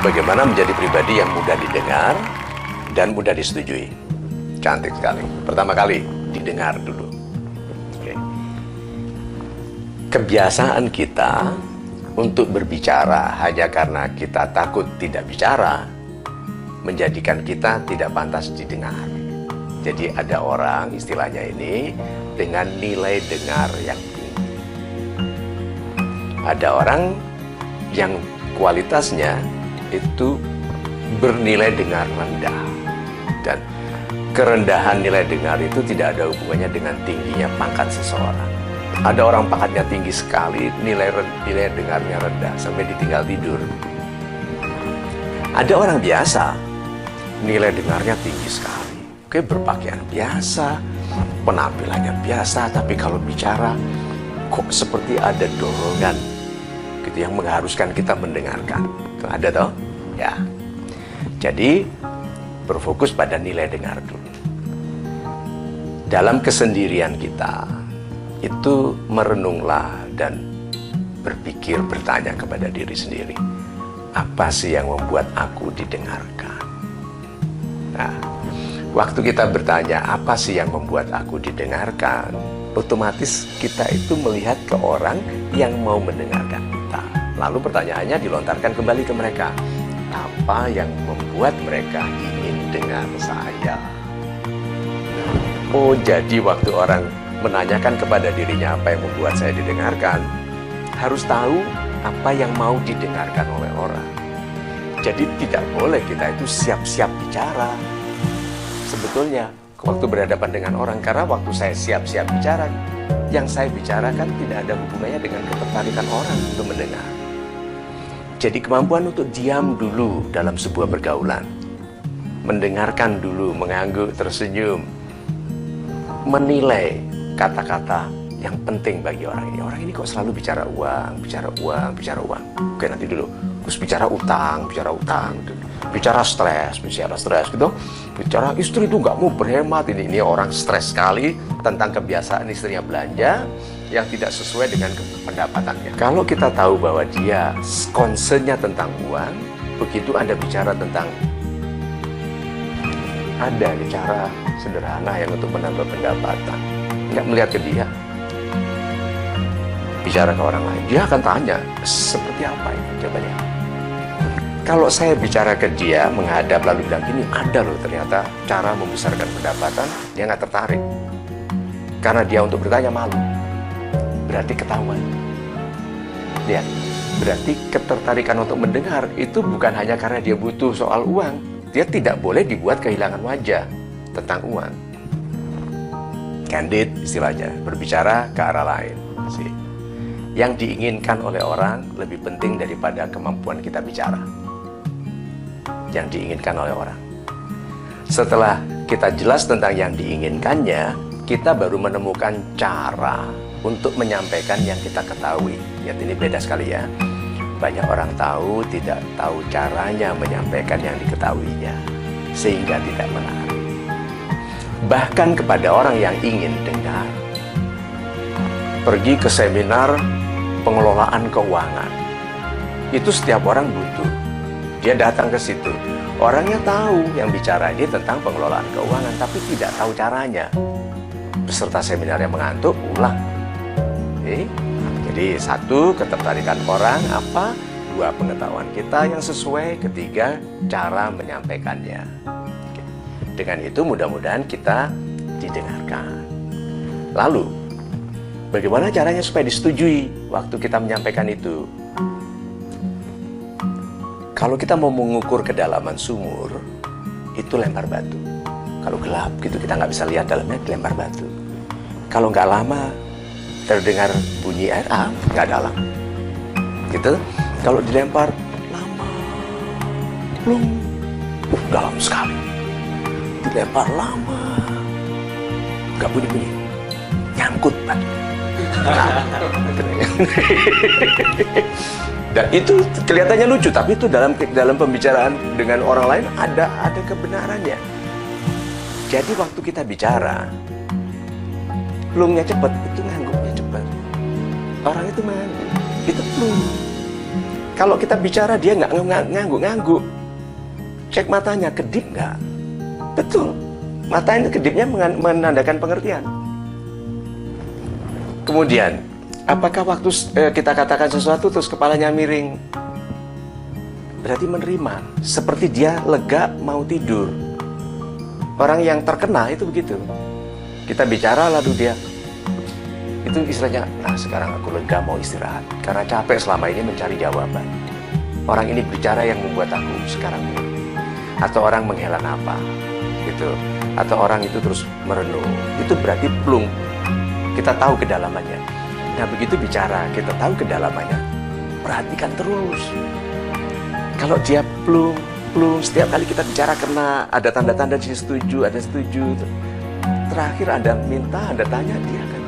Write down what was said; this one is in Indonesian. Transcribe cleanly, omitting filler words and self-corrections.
Bagaimana menjadi pribadi yang mudah didengar dan mudah disetujui. Cantik sekali. Pertama kali, didengar dulu. Oke. Kebiasaan kita untuk berbicara hanya karena kita takut tidak bicara menjadikan kita tidak pantas didengar. Jadi ada orang, istilahnya ini, dengan nilai dengar yang tinggi. Ada orang yang kualitasnya itu bernilai dengar rendah. Dan kerendahan nilai dengar itu tidak ada hubungannya dengan tingginya pangkat seseorang. Ada orang pangkatnya tinggi sekali, nilai dengarnya rendah, sampai ditinggal tidur. Ada orang biasa, nilai dengarnya tinggi sekali. Oke, berpakaian biasa, penampilannya biasa, tapi kalau bicara, kok seperti ada dorongan gitu yang mengharuskan kita mendengarkan. Itu ada toh? Ya. Jadi, berfokus pada nilai dengar dulu. Dalam kesendirian kita, itu merenunglah dan berpikir, bertanya kepada diri sendiri. Apa sih yang membuat aku didengarkan? Nah, waktu kita bertanya, apa sih yang membuat aku didengarkan? Otomatis kita itu melihat ke orang yang mau mendengarkan kita. Lalu pertanyaannya dilontarkan kembali ke mereka. Apa yang membuat mereka ingin dengar saya? Oh, jadi waktu orang menanyakan kepada dirinya apa yang membuat saya didengarkan, harus tahu apa yang mau didengarkan oleh orang. Jadi tidak boleh kita itu siap-siap bicara. Sebetulnya, waktu berhadapan dengan orang, karena waktu saya siap-siap bicara, yang saya bicarakan tidak ada hubungannya dengan ketertarikan orang untuk mendengar. Jadi kemampuan untuk diam dulu dalam sebuah pergaulan, mendengarkan dulu, mengangguk, tersenyum, menilai kata-kata yang penting bagi orang ini. Orang ini kok selalu bicara uang, bicara uang, bicara uang. Oke, nanti dulu. Terus bicara utang, bicara stres gitu. Bicara istri itu nggak mau berhemat. Ini orang stres sekali tentang kebiasaan istrinya belanja yang tidak sesuai dengan pendapatannya. Kalau kita tahu bahwa dia concernnya tentang uang, begitu Anda bicara tentang ada cara sederhana yang untuk menambah pendapatan, nggak melihat ke dia, bicara ke orang lain, dia akan tanya seperti apa ini jawabannya. Kalau saya bicara ke dia, menghadap lalu bilang gini, ada loh ternyata cara membesarkan pendapatan, dia nggak tertarik. Karena dia untuk bertanya malu. Berarti ketahuan. Lihat, berarti ketertarikan untuk mendengar itu bukan hanya karena dia butuh soal uang. Dia tidak boleh dibuat kehilangan wajah tentang uang. Candid istilahnya, berbicara ke arah lain. Sih. Yang diinginkan oleh orang lebih penting daripada kemampuan kita bicara. Yang diinginkan oleh orang. Setelah kita jelas tentang yang diinginkannya, kita baru menemukan cara untuk menyampaikan yang kita ketahui. Ya, ini beda sekali ya. Banyak orang tahu, tidak tahu caranya menyampaikan yang diketahuinya, sehingga tidak menarik. Bahkan kepada orang yang ingin dengar, pergi ke seminar pengelolaan keuangan, itu setiap orang butuh. Dia datang ke situ, orangnya tahu yang bicara ini tentang pengelolaan keuangan, tapi tidak tahu caranya. Peserta seminar yang mengantuk, pulang. Jadi satu, ketertarikan orang apa? Dua, pengetahuan kita yang sesuai. Ketiga, cara menyampaikannya. Dengan itu mudah-mudahan kita didengarkan. Lalu, bagaimana caranya supaya disetujui waktu kita menyampaikan itu? Kalau kita mau mengukur kedalaman sumur, itu lempar batu. Kalau gelap gitu, kita nggak bisa lihat dalamnya, dilempar batu. Kalau nggak lama, terdengar bunyi air, nggak dalam. Gitu. Kalau dilempar lama, plung, dalam sekali. Dilempar lama, nggak bunyi-bunyi, nyangkut batu. Dan itu kelihatannya lucu, tapi itu dalam pembicaraan dengan orang lain ada kebenarannya. Jadi waktu kita bicara, plungnya cepat, itu ngangguknya cepat. Orang itu mengangguk, itu plung. Kalau kita bicara dia nggak ngangguk-ngangguk. Cek matanya, kedip nggak? Betul. Matanya kedipnya menandakan pengertian. Kemudian, apakah waktu kita katakan sesuatu terus kepalanya miring? Berarti menerima. Seperti dia lega mau tidur. Orang yang terkena itu begitu. Kita bicara lalu dia, itu istilahnya, nah sekarang aku lega mau istirahat. Karena capek selama ini mencari jawaban. Orang ini bicara yang membuat aku sekarang ini. Atau orang menghela napas gitu. Atau orang itu terus merenung. Itu berarti plung. Kita tahu kedalamannya. Nah begitu bicara, kita tahu kedalamannya. Perhatikan terus. Kalau dia plung, setiap kali kita bicara kena, ada tanda-tanda dia setuju, ada setuju. Terakhir Anda minta, Anda tanya, dia akan